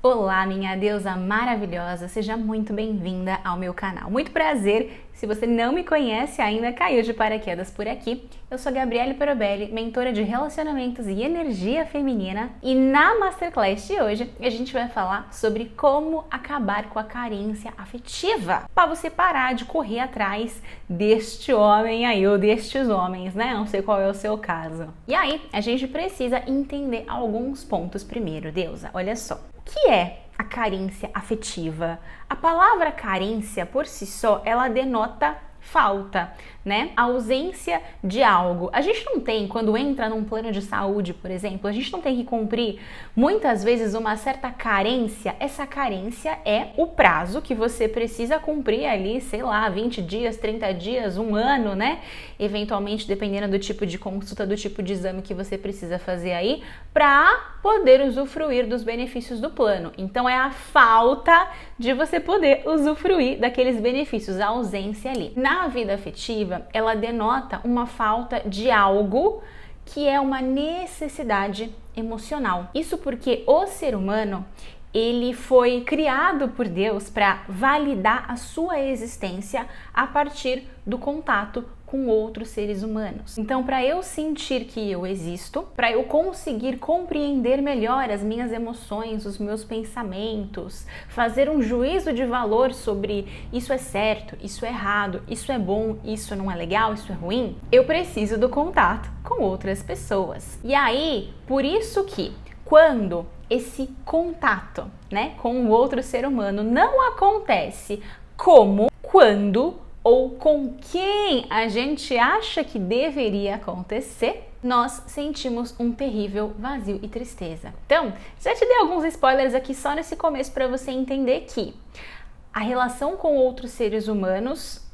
Olá, minha deusa maravilhosa, seja muito bem-vinda ao meu canal. Muito prazer, se você não me conhece ainda, caiu de paraquedas por aqui. Eu sou Gabriele Perobelli, mentora de relacionamentos e energia feminina, e na Masterclass de hoje a gente vai falar sobre como acabar com a carência afetiva, para você parar de correr atrás deste homem aí, ou destes homens, né? Não sei qual é o seu caso. E aí, a gente precisa entender alguns pontos primeiro, deusa. Olha só. O que é a carência afetiva? A palavra carência, por si só, ela denota falta, né? A ausência de algo. A gente não tem, quando entra num plano de saúde, por exemplo, a gente não tem que cumprir muitas vezes uma certa carência. Essa carência é o prazo que você precisa cumprir ali, sei lá, 20 dias, 30 dias, um ano, né? Eventualmente, dependendo do tipo de consulta, do tipo de exame que você precisa fazer aí, para poder usufruir dos benefícios do plano. Então, é a falta de você poder usufruir daqueles benefícios, a ausência ali. Na vida afetiva, ela denota uma falta de algo que é uma necessidade emocional. Isso porque o ser humano, ele foi criado por Deus para validar a sua existência a partir do contato com outros seres humanos. Então, para eu sentir que eu existo, para eu conseguir compreender melhor as minhas emoções, os meus pensamentos, fazer um juízo de valor sobre isso é certo, isso é errado, isso é bom, isso não é legal, isso é ruim, eu preciso do contato com outras pessoas. E aí, por isso que quando esse contato, né, com o outro ser humano não acontece como, quando ou com quem a gente acha que deveria acontecer, nós sentimos um terrível vazio e tristeza. Então, já te dei alguns spoilers aqui só nesse começo para você entender que a relação com outros seres humanos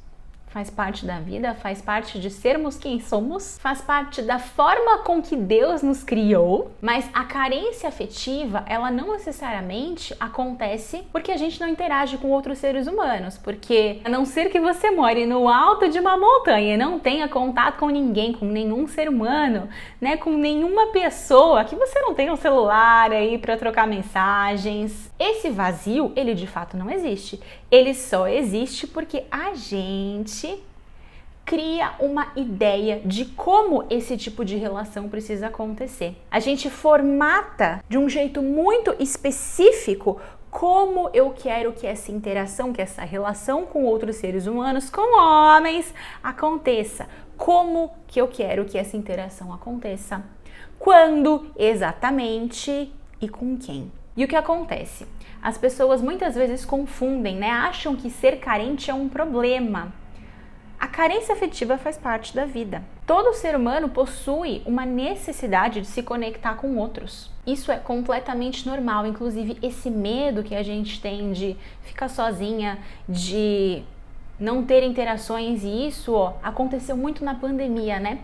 faz parte da vida, faz parte de sermos quem somos, faz parte da forma com que Deus nos criou, mas a carência afetiva, ela não necessariamente acontece porque a gente não interage com outros seres humanos, porque a não ser que você more no alto de uma montanha e não tenha contato com ninguém, com nenhum ser humano, né, com nenhuma pessoa, que você não tem um celular aí para trocar mensagens, esse vazio, ele de fato não existe. Ele só existe porque a gente cria uma ideia de como esse tipo de relação precisa acontecer. A gente formata de um jeito muito específico como eu quero que essa interação, que essa relação com outros seres humanos, com homens, aconteça. Como que eu quero que essa interação aconteça. Quando, exatamente e com quem. E o que acontece? As pessoas muitas vezes confundem, né? Acham que ser carente é um problema. A carência afetiva faz parte da vida. Todo ser humano possui uma necessidade de se conectar com outros. Isso é completamente normal, inclusive esse medo que a gente tem de ficar sozinha, de não ter interações, e isso, aconteceu muito na pandemia, né?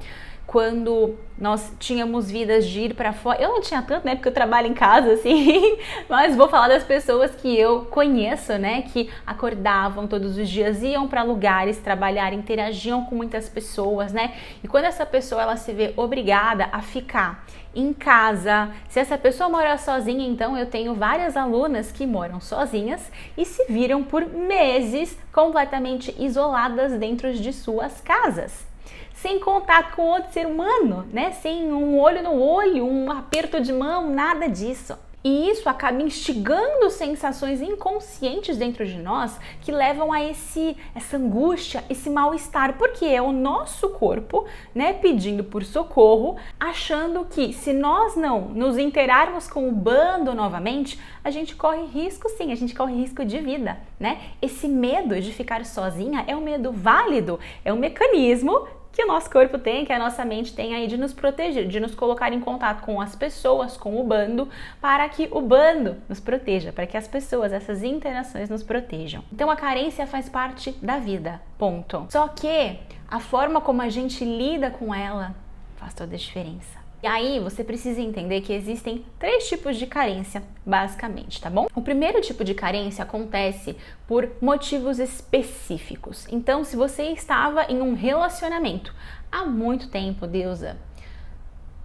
Quando nós tínhamos vidas de ir para fora, eu não tinha tanto, né, porque eu trabalho em casa, assim, mas vou falar das pessoas que eu conheço, né, que acordavam todos os dias, iam para lugares trabalhar, interagiam com muitas pessoas, né, e quando essa pessoa, ela se vê obrigada a ficar em casa, se essa pessoa mora sozinha, então eu tenho várias alunas que moram sozinhas e se viram por meses completamente isoladas dentro de suas casas, sem contato com outro ser humano, né? Sem um olho no olho, um aperto de mão, nada disso. E isso acaba instigando sensações inconscientes dentro de nós que levam a essa angústia, esse mal-estar, porque é o nosso corpo, né, pedindo por socorro, achando que se nós não nos interarmos com o bando novamente, a gente corre risco, sim, a gente corre risco de vida, né? Esse medo de ficar sozinha é um medo válido, é um mecanismo que o nosso corpo tem, que a nossa mente tem aí de nos proteger, de nos colocar em contato com as pessoas, com o bando, para que o bando nos proteja, para que as pessoas, essas interações nos protejam. Então a carência faz parte da vida, ponto. Só que a forma como a gente lida com ela faz toda a diferença. E aí você precisa entender que existem 3 tipos de carência, basicamente, tá bom? O primeiro tipo de carência acontece por motivos específicos. Então, se você estava em um relacionamento há muito tempo, deusa,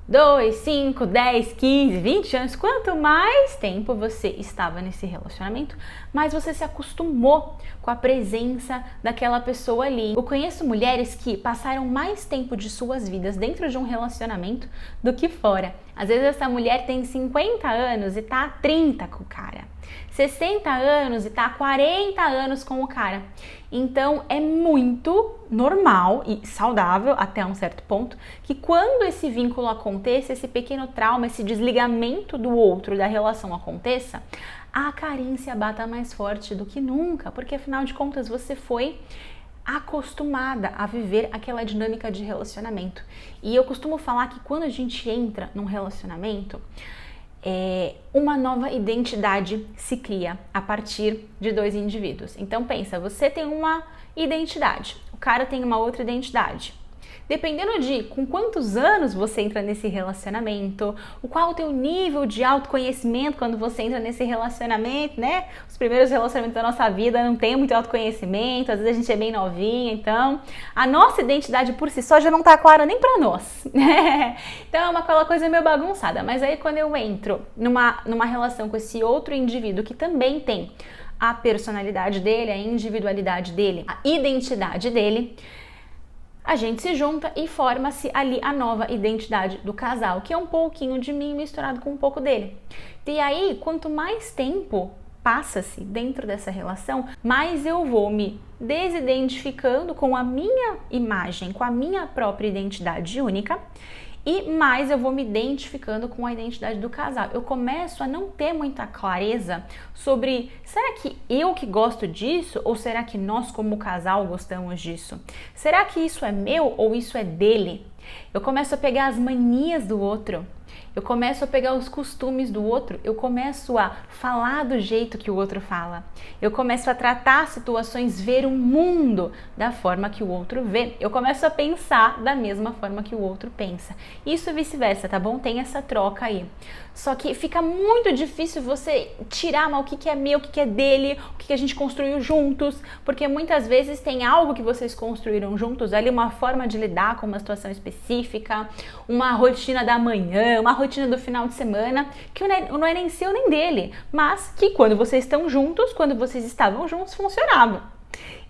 2, 5, 10, 15, 20 anos, quanto mais tempo você estava nesse relacionamento, mais você se acostumou com a presença daquela pessoa ali. Eu conheço mulheres que passaram mais tempo de suas vidas dentro de um relacionamento do que fora. Às vezes essa mulher tem 50 anos e tá há 30 com o cara. 60 anos e tá há 40 anos com o cara. Então é muito normal e saudável até um certo ponto que quando esse vínculo aconteça, esse pequeno trauma, esse desligamento do outro, da relação aconteça, a carência bata mais forte do que nunca, porque afinal de contas você foi acostumada a viver aquela dinâmica de relacionamento. E eu costumo falar que quando a gente entra num relacionamento, uma nova identidade se cria a partir de dois indivíduos. Então pensa, você tem uma identidade, o cara tem uma outra identidade. Dependendo de com quantos anos você entra nesse relacionamento, qual o teu nível de autoconhecimento quando você entra nesse relacionamento, né? Os primeiros relacionamentos da nossa vida não tem muito autoconhecimento, às vezes a gente é bem novinha, então a nossa identidade por si só já não tá clara nem pra nós, né? Então é aquela coisa meio bagunçada, mas aí quando eu entro numa relação com esse outro indivíduo que também tem a personalidade dele, a individualidade dele, a identidade dele, a gente se junta e forma-se ali a nova identidade do casal, que é um pouquinho de mim misturado com um pouco dele. E aí, quanto mais tempo passa-se dentro dessa relação, mais eu vou me desidentificando com a minha imagem, com a minha própria identidade única, e mais eu vou me identificando com a identidade do casal. Eu começo a não ter muita clareza sobre, será que eu que gosto disso ou será que nós como casal gostamos disso? Será que isso é meu ou isso é dele? Eu começo a pegar as manias do outro. Eu começo a pegar os costumes do outro, eu começo a falar do jeito que o outro fala, eu começo a tratar situações, ver o mundo da forma que o outro vê, eu começo a pensar da mesma forma que o outro pensa. Isso e vice-versa, tá bom? Tem essa troca aí. Só que fica muito difícil você tirar o que é meu, o que é dele, o que a gente construiu juntos, porque muitas vezes tem algo que vocês construíram juntos, ali uma forma de lidar com uma situação específica, uma rotina da manhã, uma rotina do final de semana, que não é nem seu nem dele, mas que quando vocês estão juntos, quando vocês estavam juntos, funcionava.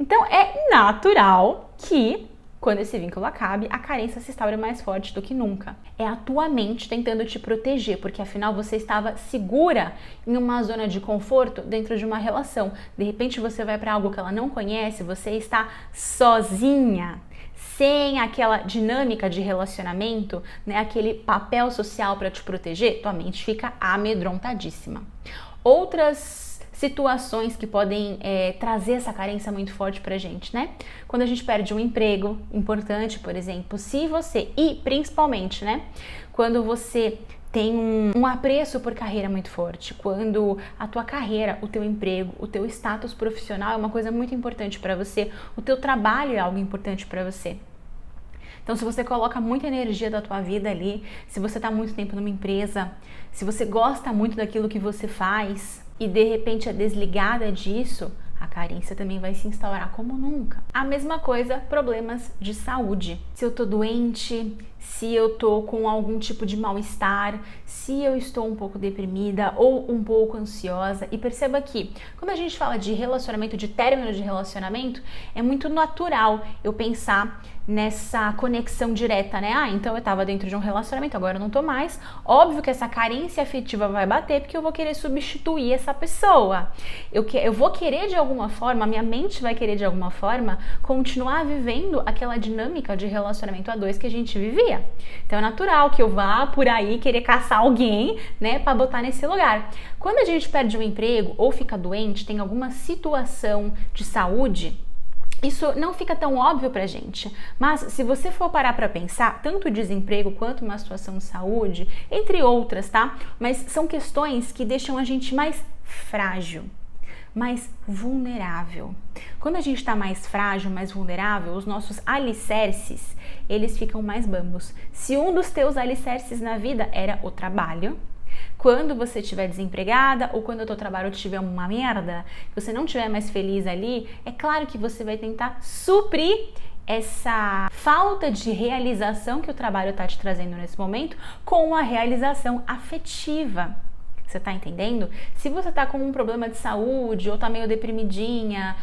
Então é natural que quando esse vínculo acabe, a carência se instaura mais forte do que nunca. É a tua mente tentando te proteger, porque afinal você estava segura em uma zona de conforto dentro de uma relação. De repente você vai para algo que ela não conhece, você está sozinha, sem aquela dinâmica de relacionamento, né, aquele papel social para te proteger, tua mente fica amedrontadíssima. Outras situações que podem trazer essa carência muito forte pra gente, né? Quando a gente perde um emprego importante, por exemplo, se você, e principalmente, né, quando você tem um apreço por carreira muito forte, quando a tua carreira, o teu emprego, o teu status profissional é uma coisa muito importante para você, o teu trabalho é algo importante para você. Então, se você coloca muita energia da tua vida ali, se você está muito tempo numa empresa, se você gosta muito daquilo que você faz e de repente é desligada disso, a carência também vai se instaurar como nunca. A mesma coisa, problemas de saúde. Se eu tô doente, se eu tô com algum tipo de mal-estar, se eu estou um pouco deprimida ou um pouco ansiosa. E perceba que, quando a gente fala de relacionamento, de término de relacionamento, é muito natural eu pensar nessa conexão direta, né? Ah, então eu tava dentro de um relacionamento, agora eu não tô mais. Óbvio que essa carência afetiva vai bater, porque eu vou querer substituir essa pessoa. Eu vou querer de alguma forma, a minha mente vai querer de alguma forma continuar vivendo aquela dinâmica de relacionamento a dois que a gente vivia. Então é natural que eu vá por aí querer caçar alguém, né, para botar nesse lugar. Quando a gente perde um emprego ou fica doente, tem alguma situação de saúde, isso não fica tão óbvio pra gente, mas se você for parar pra pensar, tanto o desemprego quanto uma situação de saúde, entre outras, tá? Mas são questões que deixam a gente mais frágil, mais vulnerável. Quando a gente tá mais frágil, mais vulnerável, os nossos alicerces, eles ficam mais bambos. Se um dos teus alicerces na vida era o trabalho, quando você estiver desempregada ou quando o teu trabalho estiver uma merda, você não estiver mais feliz ali, é claro que você vai tentar suprir essa falta de realização que o trabalho está te trazendo nesse momento com a realização afetiva. Você tá entendendo? Se você tá com um problema de saúde, ou tá meio deprimidinha,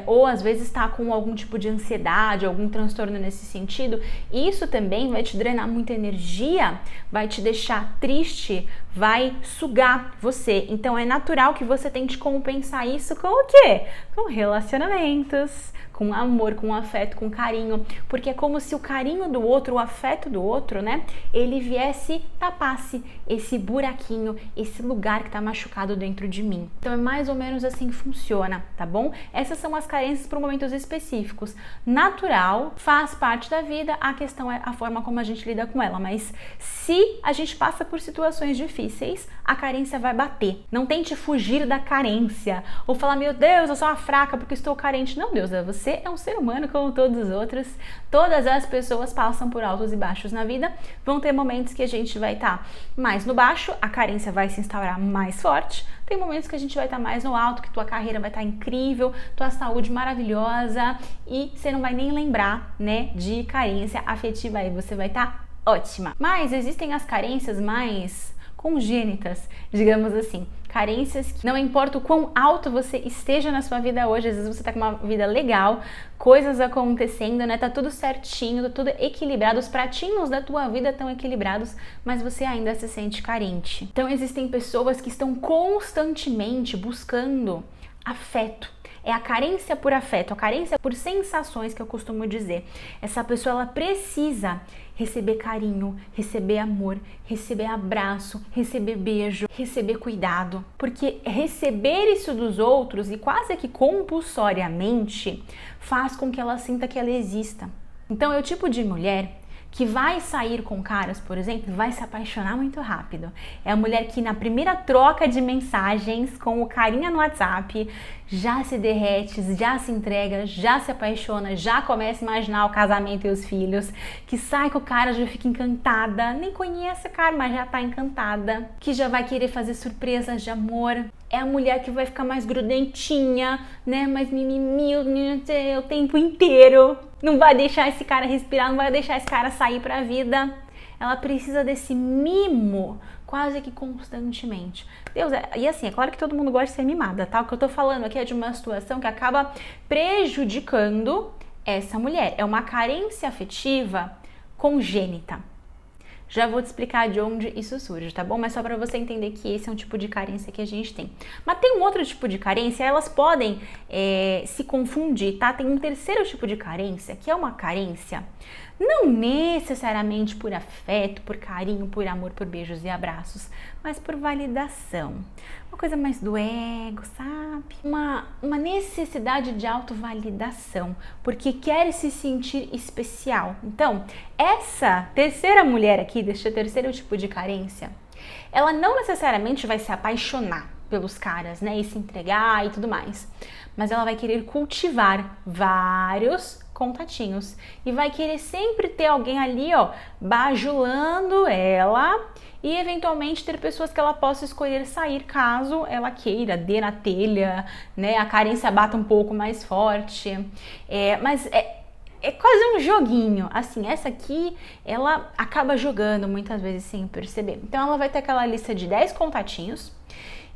ou às vezes tá com algum tipo de ansiedade, algum transtorno nesse sentido, isso também vai te drenar muita energia, vai te deixar triste, vai sugar você. Então é natural que você tente compensar isso com o quê? Com relacionamentos, com amor, com afeto, com carinho, porque é como se o carinho do outro, o afeto do outro, né, ele viesse, tapasse esse buraquinho, esse lugar que tá machucado dentro de mim. Então é mais ou menos assim que funciona, tá bom? Essas são as carências por momentos específicos. Natural, faz parte da vida, a questão é a forma como a gente lida com ela, mas se a gente passa por situações difíceis, a carência vai bater. Não tente fugir da carência, ou falar, meu Deus, eu sou uma fraca porque estou carente. Não, Deus, você é um ser humano como todos os outros. Todas as pessoas passam por altos e baixos na vida. Vão ter momentos que a gente vai estar mais no baixo, a carência vai se instaurar mais forte. Tem momentos que a gente vai estar mais no alto, que tua carreira vai estar incrível, tua saúde maravilhosa e você não vai nem lembrar, né, de carência afetiva aí, você vai estar ótima. Mas existem as carências mais congênitas, digamos assim, carências que não importa o quão alto você esteja na sua vida hoje, às vezes você tá com uma vida legal, coisas acontecendo, né, tá tudo certinho, tá tudo equilibrado, os pratinhos da tua vida estão equilibrados, mas você ainda se sente carente. Então existem pessoas que estão constantemente buscando afeto. É a carência por afeto, a carência por sensações que eu costumo dizer. Essa pessoa, ela precisa receber carinho, receber amor, receber abraço, receber beijo, receber cuidado. Porque receber isso dos outros e quase que compulsoriamente faz com que ela sinta que ela exista. Então é o tipo de mulher que vai sair com caras, por exemplo, vai se apaixonar muito rápido. É a mulher que na primeira troca de mensagens com o carinha no WhatsApp já se derrete, já se entrega, já se apaixona, já começa a imaginar o casamento e os filhos, que sai com o cara, já fica encantada, nem conhece o cara, mas já tá encantada, que já vai querer fazer surpresas de amor. É a mulher que vai ficar mais grudentinha, né, mais mimimi o tempo inteiro. Não vai deixar esse cara respirar, não vai deixar esse cara sair pra vida. Ela precisa desse mimo quase que constantemente. Deus, e assim, é claro que todo mundo gosta de ser mimada, tá? O que eu tô falando aqui é de uma situação que acaba prejudicando essa mulher. É uma carência afetiva congênita. Já vou te explicar de onde isso surge, tá bom? Mas só para você entender que esse é um tipo de carência que a gente tem. Mas tem um outro tipo de carência, elas podem se confundir, tá? Tem um terceiro tipo de carência, que é uma carência não necessariamente por afeto, por carinho, por amor, por beijos e abraços, mas por validação. Uma coisa mais do ego, sabe? Uma necessidade de autovalidação, porque quer se sentir especial. Então, essa terceira mulher aqui, deste terceiro tipo de carência, ela não necessariamente vai se apaixonar pelos caras, né, e se entregar e tudo mais, mas ela vai querer cultivar vários contatinhos e vai querer sempre ter alguém ali, ó, bajulando ela e eventualmente ter pessoas que ela possa escolher sair caso ela queira, dê na telha, né, a carência bata um pouco mais forte, mas é quase um joguinho, assim, essa aqui, ela acaba jogando muitas vezes sem perceber. Então ela vai ter aquela lista de 10 contatinhos,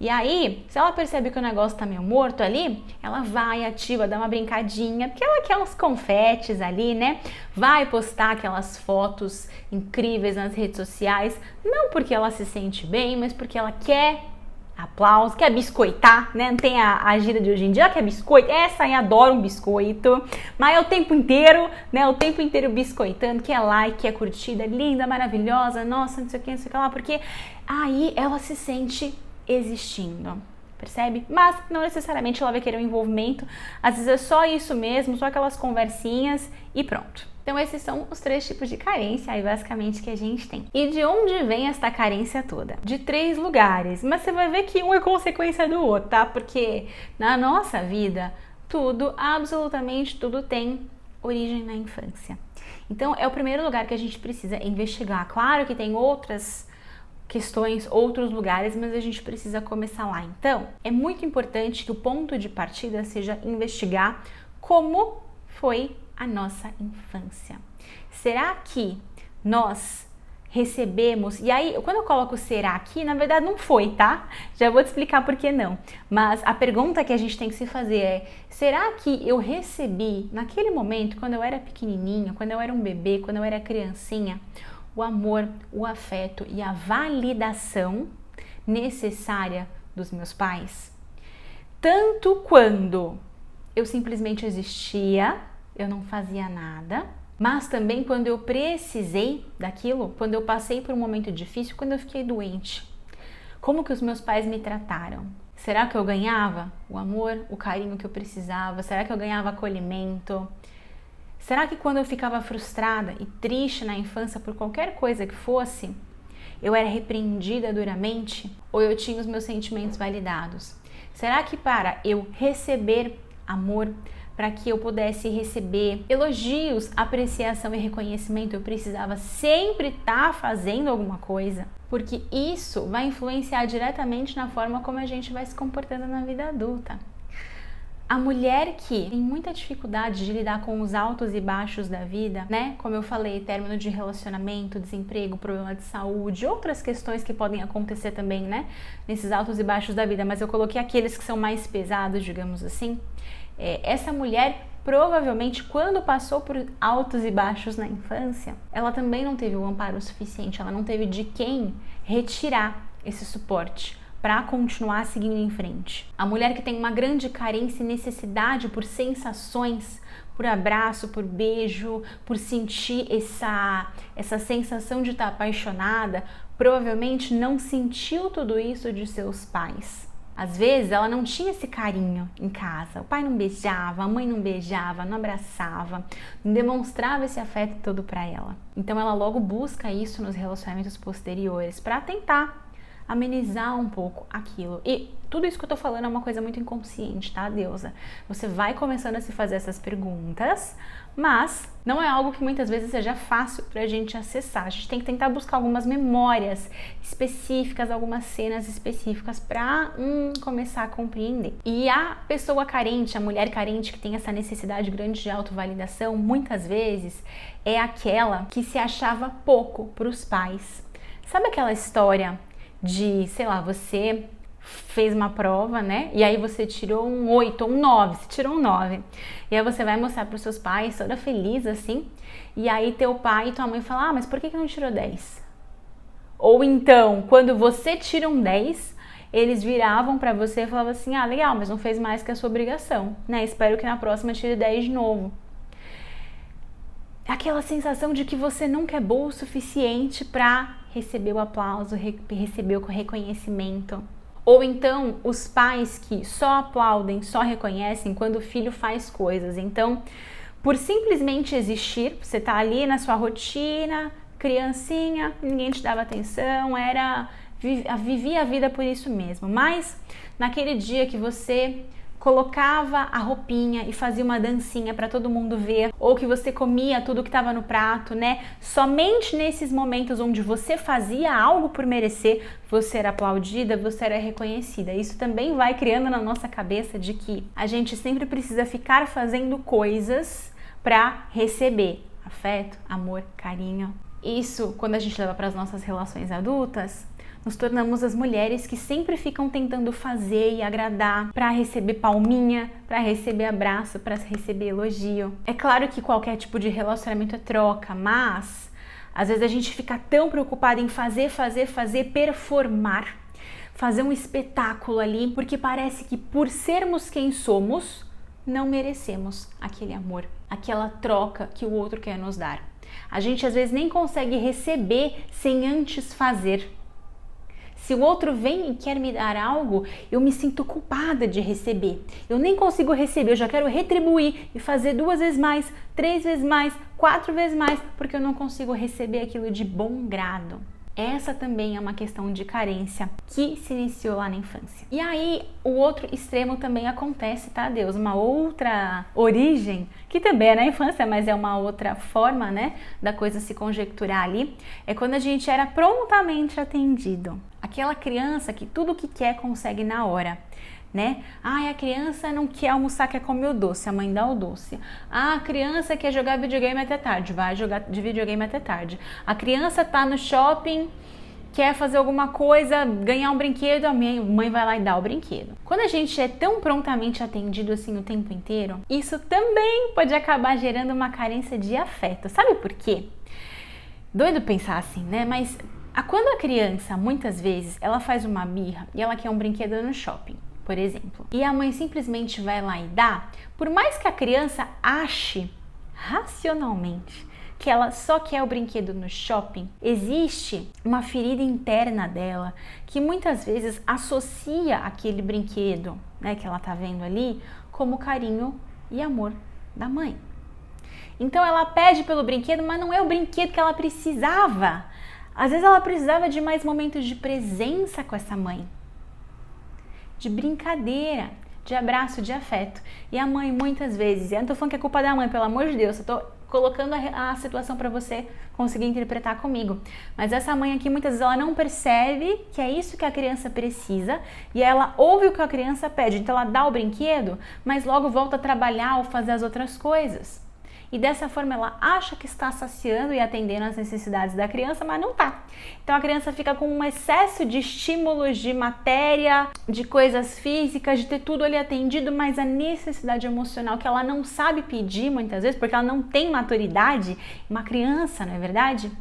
e aí, se ela percebe que o negócio tá meio morto ali, ela vai, ativa, dá uma brincadinha, porque ela quer uns confetes ali, né? Vai postar aquelas fotos incríveis nas redes sociais, não porque ela se sente bem, mas porque ela quer aplauso, quer biscoitar, né? Não tem a gíria de hoje em dia, ela quer biscoito, essa aí adora um biscoito, mas é o tempo inteiro, né? O tempo inteiro biscoitando, quer like, quer curtida, linda, maravilhosa, nossa, não sei o que lá, porque aí ela se sente existindo, percebe? Mas não necessariamente ela vai querer um envolvimento, às vezes é só isso mesmo, só aquelas conversinhas e pronto. Então esses são os 3 tipos de carência aí basicamente que a gente tem. E de onde vem esta carência toda? De 3 lugares, mas você vai ver que um é consequência do outro, tá? Porque na nossa vida, tudo, absolutamente tudo tem origem na infância. Então é o primeiro lugar que a gente precisa investigar. Claro que tem outras questões, outros lugares, mas a gente precisa começar lá. Então, é muito importante que o ponto de partida seja investigar como foi a nossa infância. Será que nós recebemos, e aí quando eu coloco será aqui, na verdade não foi, tá? Já vou te explicar por que não. Mas a pergunta que a gente tem que se fazer é: será que eu recebi naquele momento, quando eu era pequenininha, quando eu era um bebê, quando eu era criancinha, o amor, o afeto e a validação necessária dos meus pais? Tanto quando eu simplesmente existia, eu não fazia nada, mas também quando eu precisei daquilo, quando eu passei por um momento difícil, quando eu fiquei doente. Como que os meus pais me trataram? Será que eu ganhava o amor, o carinho que eu precisava? Será que eu ganhava acolhimento? Será que quando eu ficava frustrada e triste na infância por qualquer coisa que fosse, eu era repreendida duramente ou eu tinha os meus sentimentos validados? Será que para eu receber amor, para que eu pudesse receber elogios, apreciação e reconhecimento, eu precisava sempre estar fazendo alguma coisa? Porque isso vai influenciar diretamente na forma como a gente vai se comportando na vida adulta. A mulher que tem muita dificuldade de lidar com os altos e baixos da vida, né? Como eu falei, término de relacionamento, desemprego, problema de saúde, outras questões que podem acontecer também, né? Nesses altos e baixos da vida, mas eu coloquei aqueles que são mais pesados, digamos assim. Essa mulher, provavelmente, quando passou por altos e baixos na infância, ela também não teve o amparo suficiente, ela não teve de quem retirar esse suporte para continuar seguindo em frente. A mulher que tem uma grande carência e necessidade por sensações, por abraço, por beijo, por sentir essa sensação de estar apaixonada, provavelmente não sentiu tudo isso de seus pais. Às vezes ela não tinha esse carinho em casa, o pai não beijava, a mãe não beijava, não abraçava, não demonstrava esse afeto todo para ela. Então ela logo busca isso nos relacionamentos posteriores para tentar amenizar um pouco aquilo. E tudo isso que eu tô falando é uma coisa muito inconsciente, tá, deusa? Você vai começando a se fazer essas perguntas, mas não é algo que muitas vezes seja fácil pra gente acessar. A gente tem que tentar buscar algumas memórias específicas, algumas cenas específicas pra começar a compreender. E a pessoa carente, a mulher carente que tem essa necessidade grande de autovalidação, muitas vezes é aquela que se achava pouco pros pais. Sabe aquela história de, sei lá, você fez uma prova, né? E aí você tirou um 8 ou um 9, você tirou um 9. E aí você vai mostrar para os seus pais, toda feliz assim. E aí teu pai e tua mãe falam: ah, mas por que não tirou 10? Ou então, quando você tira um 10, eles viravam para você e falavam assim: ah, legal, mas não fez mais que a sua obrigação, né? Espero que na próxima tire 10 de novo. Aquela sensação de que você nunca é boa o suficiente para receber o aplauso, receber o reconhecimento. Ou então os pais que só aplaudem, só reconhecem quando o filho faz coisas. Então, por simplesmente existir, você tá ali na sua rotina, criancinha, ninguém te dava atenção, vivia a vida por isso mesmo. Mas naquele dia que você colocava a roupinha e fazia uma dancinha para todo mundo ver, ou que você comia tudo que estava no prato, né? Somente nesses momentos onde você fazia algo por merecer, você era aplaudida, você era reconhecida. Isso também vai criando na nossa cabeça de que a gente sempre precisa ficar fazendo coisas para receber afeto, amor, carinho. Isso, quando a gente leva para as nossas relações adultas, nos tornamos as mulheres que sempre ficam tentando fazer e agradar para receber palminha, para receber abraço, para receber elogio. É claro que qualquer tipo de relacionamento é troca, mas às vezes a gente fica tão preocupada em fazer, performar, fazer um espetáculo ali, porque parece que por sermos quem somos, não merecemos aquele amor, aquela troca que o outro quer nos dar. A gente às vezes nem consegue receber sem antes fazer. Se o outro vem e quer me dar algo, eu me sinto culpada de receber. Eu nem consigo receber, eu já quero retribuir e fazer 2 vezes mais, 3 vezes mais, 4 vezes mais, porque eu não consigo receber aquilo de bom grado. Essa também é uma questão de carência que se iniciou lá na infância. E aí, o outro extremo também acontece, tá, Deus? Uma outra origem, que também é na infância, mas é uma outra forma, né, da coisa se conjecturar ali, é quando a gente era prontamente atendido. Aquela criança que tudo que quer consegue na hora. né? A criança não quer almoçar, quer comer o doce, a mãe dá o doce. A criança quer jogar videogame até tarde, vai jogar de videogame até tarde. A criança tá no shopping, quer fazer alguma coisa, ganhar um brinquedo, a mãe vai lá e dá o brinquedo. Quando a gente é tão prontamente atendido assim o tempo inteiro, isso também pode acabar gerando uma carência de afeto. Sabe por quê? Doido pensar assim, né? Mas quando a criança, muitas vezes, ela faz uma birra e ela quer um brinquedo no shopping, por exemplo, e a mãe simplesmente vai lá e dá, por mais que a criança ache racionalmente que ela só quer o brinquedo no shopping, existe uma ferida interna dela que muitas vezes associa aquele brinquedo, né, que ela tá vendo ali, como carinho e amor da mãe. Então ela pede pelo brinquedo, mas não é o brinquedo que ela precisava. Às vezes ela precisava de mais momentos de presença com essa mãe, de brincadeira, de abraço, de afeto. E a mãe, muitas vezes, eu não tô falando que é culpa da mãe, pelo amor de Deus, eu tô colocando a situação para você conseguir interpretar comigo. Mas essa mãe aqui, muitas vezes, ela não percebe que é isso que a criança precisa e ela ouve o que a criança pede. Então ela dá o brinquedo, mas logo volta a trabalhar ou fazer as outras coisas. E dessa forma ela acha que está saciando e atendendo às necessidades da criança, mas não tá. Então a criança fica com um excesso de estímulos, de matéria, de coisas físicas, de ter tudo ali atendido, mas a necessidade emocional que ela não sabe pedir muitas vezes, porque ela não tem maturidade, uma criança, não é verdade?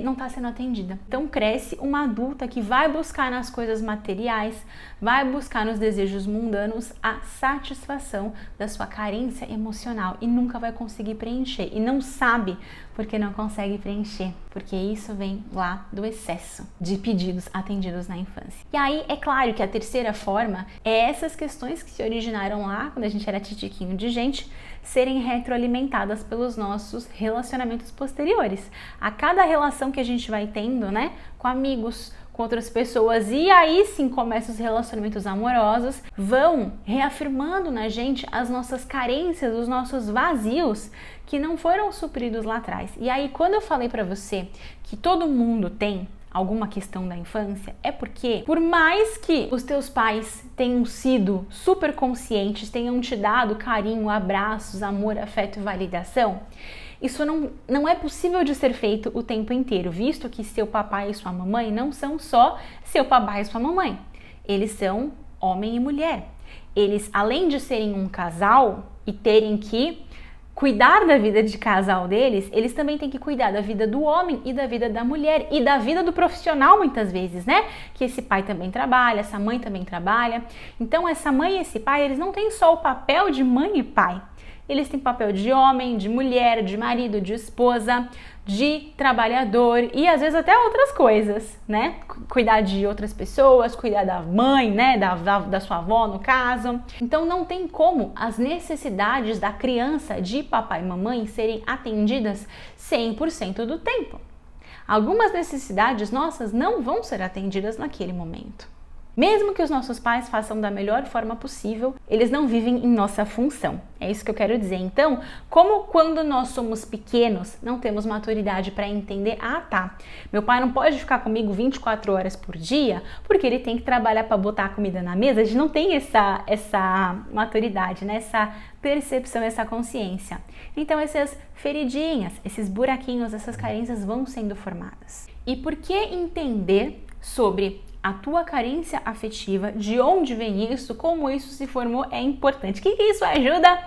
Não está sendo atendida. Então cresce uma adulta que vai buscar nas coisas materiais, vai buscar nos desejos mundanos a satisfação da sua carência emocional e nunca vai conseguir preencher. E não sabe porque não consegue preencher, porque isso vem lá do excesso de pedidos atendidos na infância. E aí é claro que a terceira forma é essas questões que se originaram lá, quando a gente era titiquinho de gente, serem retroalimentadas pelos nossos relacionamentos posteriores. A cada relação que a gente vai tendo, né, com amigos, com outras pessoas, e aí sim começam os relacionamentos amorosos, vão reafirmando na gente as nossas carências, os nossos vazios que não foram supridos lá atrás. E aí quando eu falei pra você que todo mundo tem alguma questão da infância, é porque por mais que os teus pais tenham sido super conscientes, tenham te dado carinho, abraços, amor, afeto e validação, isso não é possível de ser feito o tempo inteiro, visto que seu papai e sua mamãe não são só seu papai e sua mamãe. Eles são homem e mulher. Eles, além de serem um casal e terem que cuidar da vida de casal deles, eles também têm que cuidar da vida do homem e da vida da mulher e da vida do profissional muitas vezes, né? Que esse pai também trabalha, essa mãe também trabalha. Então essa mãe e esse pai, eles não têm só o papel de mãe e pai. Eles têm papel de homem, de mulher, de marido, de esposa, de trabalhador e às vezes até outras coisas, né? Cuidar de outras pessoas, cuidar da mãe, né? Da sua avó, no caso. Então não tem como as necessidades da criança de papai e mamãe serem atendidas 100% do tempo. Algumas necessidades nossas não vão ser atendidas naquele momento. Mesmo que os nossos pais façam da melhor forma possível, eles não vivem em nossa função. É isso que eu quero dizer. Então, como quando nós somos pequenos, não temos maturidade para entender, meu pai não pode ficar comigo 24 horas por dia, porque ele tem que trabalhar para botar a comida na mesa. A gente não tem essa maturidade, né? Essa percepção, essa consciência. Então, essas feridinhas, esses buraquinhos, essas carências vão sendo formadas. E por que entender sobre a tua carência afetiva, de onde vem isso, como isso se formou, é importante. O que isso ajuda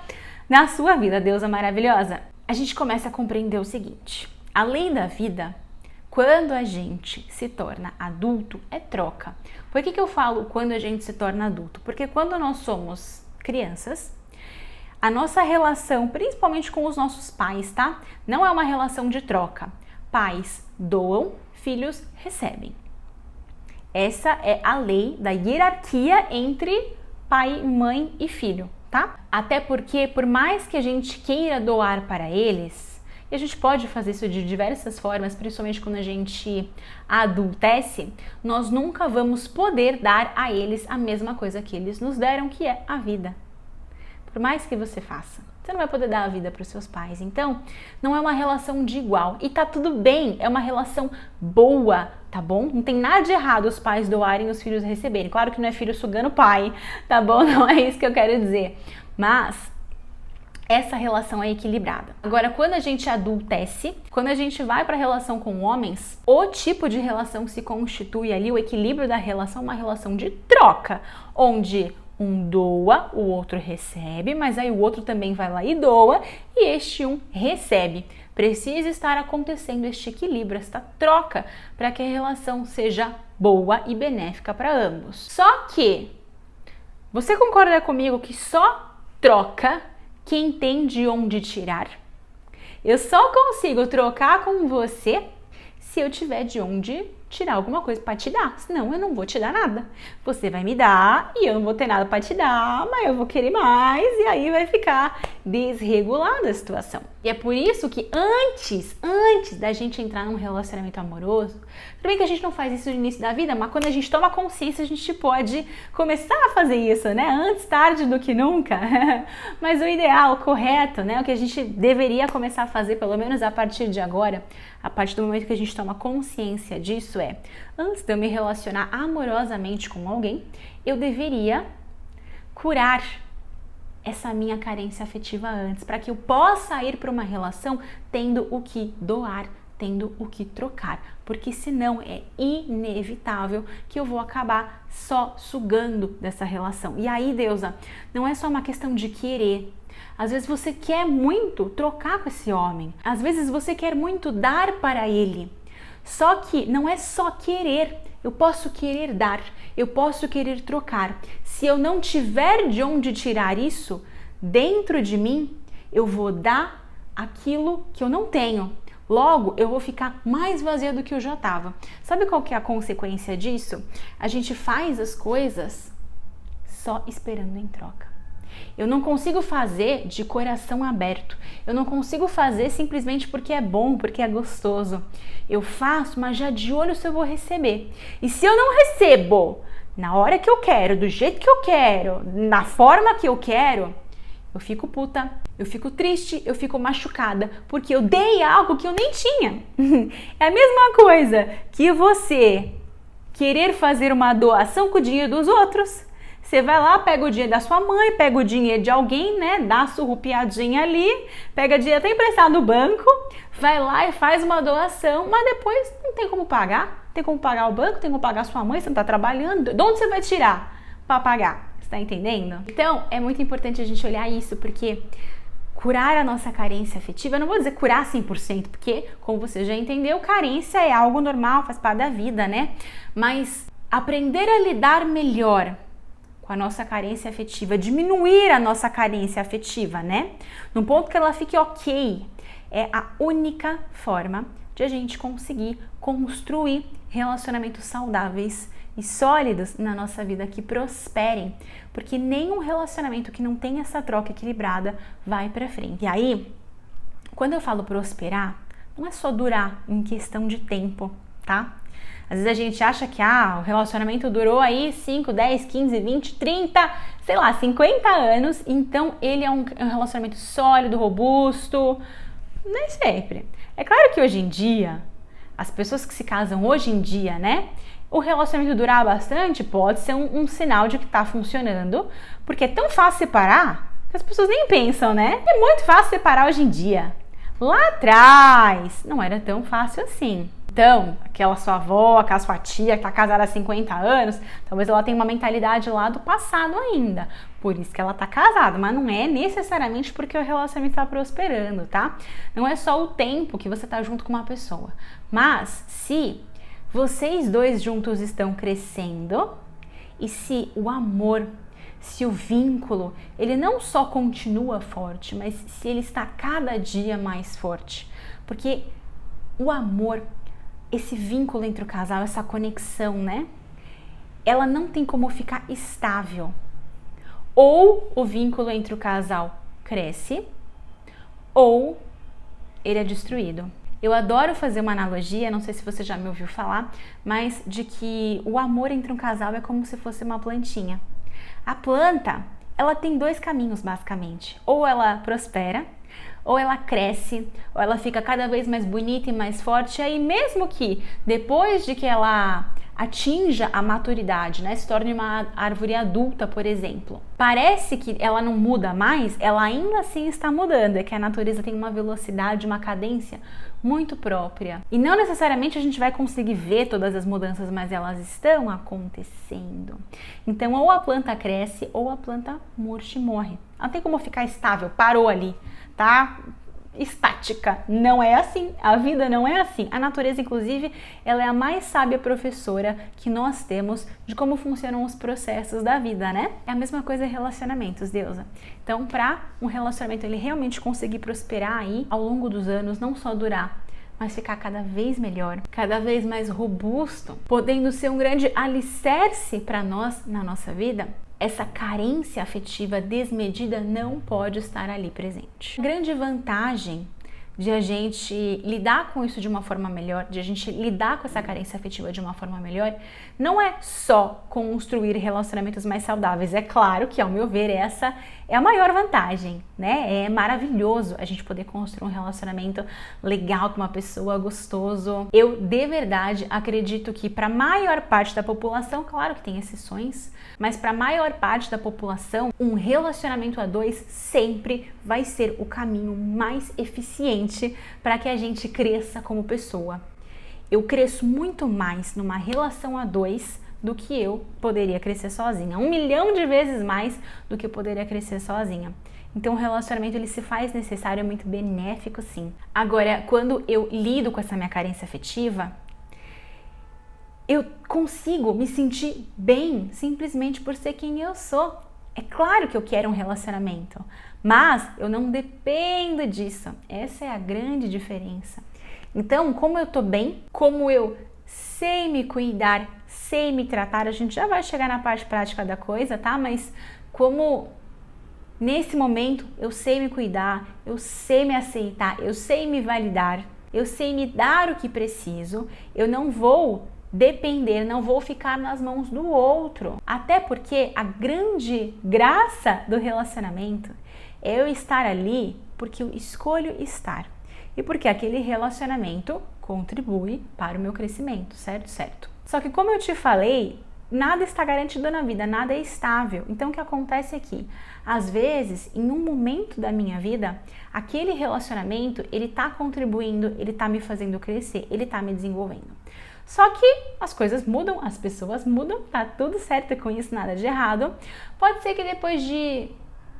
na sua vida, deusa maravilhosa? A gente começa a compreender o seguinte: a lei da vida, quando a gente se torna adulto, é troca. Por que eu falo quando a gente se torna adulto? Porque quando nós somos crianças, a nossa relação, principalmente com os nossos pais, tá? Não é uma relação de troca. Pais doam, filhos recebem. Essa é a lei da hierarquia entre pai, mãe e filho, tá? Até porque, por mais que a gente queira doar para eles, e a gente pode fazer isso de diversas formas, principalmente quando a gente adultece, nós nunca vamos poder dar a eles a mesma coisa que eles nos deram, que é a vida. por mais que você faça. Você não vai poder dar a vida para os seus pais. Então, não é uma relação de igual. E tá tudo bem, é uma relação boa, tá bom? Não tem nada de errado os pais doarem e os filhos receberem. Claro que não é filho sugando pai, tá bom? Não é isso que eu quero dizer. Mas essa relação é equilibrada. Agora, quando a gente adultece, quando a gente vai para a relação com homens, o tipo de relação que se constitui ali, o equilíbrio da relação, é uma relação de troca, onde um doa, o outro recebe, mas aí o outro também vai lá e doa e este um recebe. Precisa estar acontecendo este equilíbrio, esta troca, para que a relação seja boa e benéfica para ambos. Só que, você concorda comigo que só troca quem tem de onde tirar? Eu só consigo trocar com você se eu tiver de onde tirar alguma coisa para te dar, senão eu não vou te dar nada. Você vai me dar e eu não vou ter nada para te dar, mas eu vou querer mais e aí vai ficar desregulada a situação. E é por isso que antes da gente entrar num relacionamento amoroso, tudo bem que a gente não faz isso no início da vida, mas quando a gente toma consciência a gente pode começar a fazer isso, né? Antes tarde do que nunca. Mas o ideal, o correto, né? O que a gente deveria começar a fazer, pelo menos a partir de agora, a partir do momento que a gente toma consciência disso, antes de eu me relacionar amorosamente com alguém, eu deveria curar essa minha carência afetiva antes, para que eu possa ir para uma relação tendo o que doar, tendo o que trocar, porque senão é inevitável que eu vou acabar só sugando dessa relação. E aí, deusa, não é só uma questão de querer. Às vezes você quer muito trocar com esse homem, às vezes você quer muito dar para ele, só que não é só querer. Eu posso querer dar, eu posso querer trocar. Se eu não tiver de onde tirar isso dentro de mim, eu vou dar aquilo que eu não tenho. Logo, eu vou ficar mais vazia do que eu já estava. Sabe qual que é a consequência disso? A gente faz as coisas só esperando em troca. Eu não consigo fazer de coração aberto. Eu não consigo fazer simplesmente porque é bom, porque é gostoso. Eu faço, mas já de olho se eu vou receber. E se eu não recebo na hora que eu quero, do jeito que eu quero, na forma que eu quero, eu fico puta, eu fico triste, eu fico machucada, porque eu dei algo que eu nem tinha. É a mesma coisa que você querer fazer uma doação com o dinheiro dos outros. Você vai lá, pega o dinheiro da sua mãe, pega o dinheiro de alguém, né? Dá a surrupiadinha ali, pega dinheiro até emprestado do banco, vai lá e faz uma doação, mas depois não tem como pagar. Tem como pagar o banco, tem como pagar a sua mãe, você não tá trabalhando. De onde você vai tirar para pagar? Você tá entendendo? Então, é muito importante a gente olhar isso, porque curar a nossa carência afetiva, eu não vou dizer curar 100%, porque, como você já entendeu, carência é algo normal, faz parte da vida, né? Mas aprender a lidar melhor com a nossa carência afetiva, diminuir a nossa carência afetiva, né? Num ponto que ela fique ok, é a única forma de a gente conseguir construir relacionamentos saudáveis e sólidos na nossa vida, que prosperem, porque nenhum relacionamento que não tenha essa troca equilibrada vai pra frente. E aí, quando eu falo prosperar, não é só durar em questão de tempo, tá? Às vezes a gente acha que o relacionamento durou aí 5, 10, 15, 20, 30, sei lá, 50 anos, então ele é um relacionamento sólido, robusto. Nem sempre. É claro que hoje em dia, as pessoas que se casam hoje em dia, né, o relacionamento durar bastante pode ser um sinal de que tá funcionando, porque é tão fácil separar que as pessoas nem pensam, né? É muito fácil separar hoje em dia. Lá atrás, não era tão fácil assim. Então, aquela sua avó, aquela sua tia que tá casada há 50 anos, talvez ela tenha uma mentalidade lá do passado ainda. Por isso que ela tá casada, mas não é necessariamente porque o relacionamento tá prosperando, tá? Não é só o tempo que você tá junto com uma pessoa. Mas, se vocês dois juntos estão crescendo e se o amor, se o vínculo, ele não só continua forte, mas se ele está cada dia mais forte. Porque o amor, esse vínculo entre o casal, essa conexão, né? Ela não tem como ficar estável. Ou o vínculo entre o casal cresce, ou ele é destruído. Eu adoro fazer uma analogia, não sei se você já me ouviu falar, mas de que o amor entre um casal é como se fosse uma plantinha. A planta, ela tem dois caminhos basicamente. Ou ela prospera, ou ela cresce, ou ela fica cada vez mais bonita e mais forte. E aí mesmo que depois de que ela atinja a maturidade, né, se torne uma árvore adulta, por exemplo, parece que ela não muda mais, ela ainda assim está mudando. É que a natureza tem uma velocidade, uma cadência muito própria. E não necessariamente a gente vai conseguir ver todas as mudanças, mas elas estão acontecendo. Então, ou a planta cresce, ou a planta murcha e morre. Ela não tem como ficar estável, parou ali, tá? Estática. Não é assim. A vida não é assim. A natureza, inclusive, ela é a mais sábia professora que nós temos de como funcionam os processos da vida, né? É a mesma coisa em relacionamentos, deusa. Então, para um relacionamento ele realmente conseguir prosperar aí ao longo dos anos, não só durar, mas ficar cada vez melhor, cada vez mais robusto, podendo ser um grande alicerce para nós na nossa vida, essa carência afetiva desmedida não pode estar ali presente. A grande vantagem de a gente lidar com isso de uma forma melhor, de a gente lidar com essa carência afetiva de uma forma melhor, não é só construir relacionamentos mais saudáveis. É claro que, ao meu ver, essa é a maior vantagem, né? É maravilhoso a gente poder construir um relacionamento legal com uma pessoa, gostoso. Eu, de verdade, acredito que para a maior parte da população, claro que tem exceções, mas para a maior parte da população, um relacionamento a dois sempre vai ser o caminho mais eficiente para que a gente cresça como pessoa. Eu cresço muito mais numa relação a dois do que eu poderia crescer sozinha. 1 milhão de vezes mais do que eu poderia crescer sozinha. Então o relacionamento ele se faz necessário, é muito benéfico sim. Agora, quando eu lido com essa minha carência afetiva, eu consigo me sentir bem simplesmente por ser quem eu sou. É claro que eu quero um relacionamento, mas eu não dependo disso. Essa é a grande diferença. Então, como eu tô bem, como eu sei me cuidar, sei me tratar, a gente já vai chegar na parte prática da coisa, tá? Mas como nesse momento eu sei me cuidar, eu sei me aceitar, eu sei me validar, eu sei me dar o que preciso, eu não vou depender, não vou ficar nas mãos do outro. Até porque a grande graça do relacionamento é eu estar ali porque eu escolho estar. E porque aquele relacionamento contribui para o meu crescimento, certo? Só que como eu te falei, nada está garantido na vida, nada é estável. Então o que acontece é que, às vezes, em um momento da minha vida, aquele relacionamento, ele está contribuindo, ele está me fazendo crescer, ele está me desenvolvendo. Só que as coisas mudam, as pessoas mudam, tá tudo certo com isso, nada de errado. Pode ser que depois de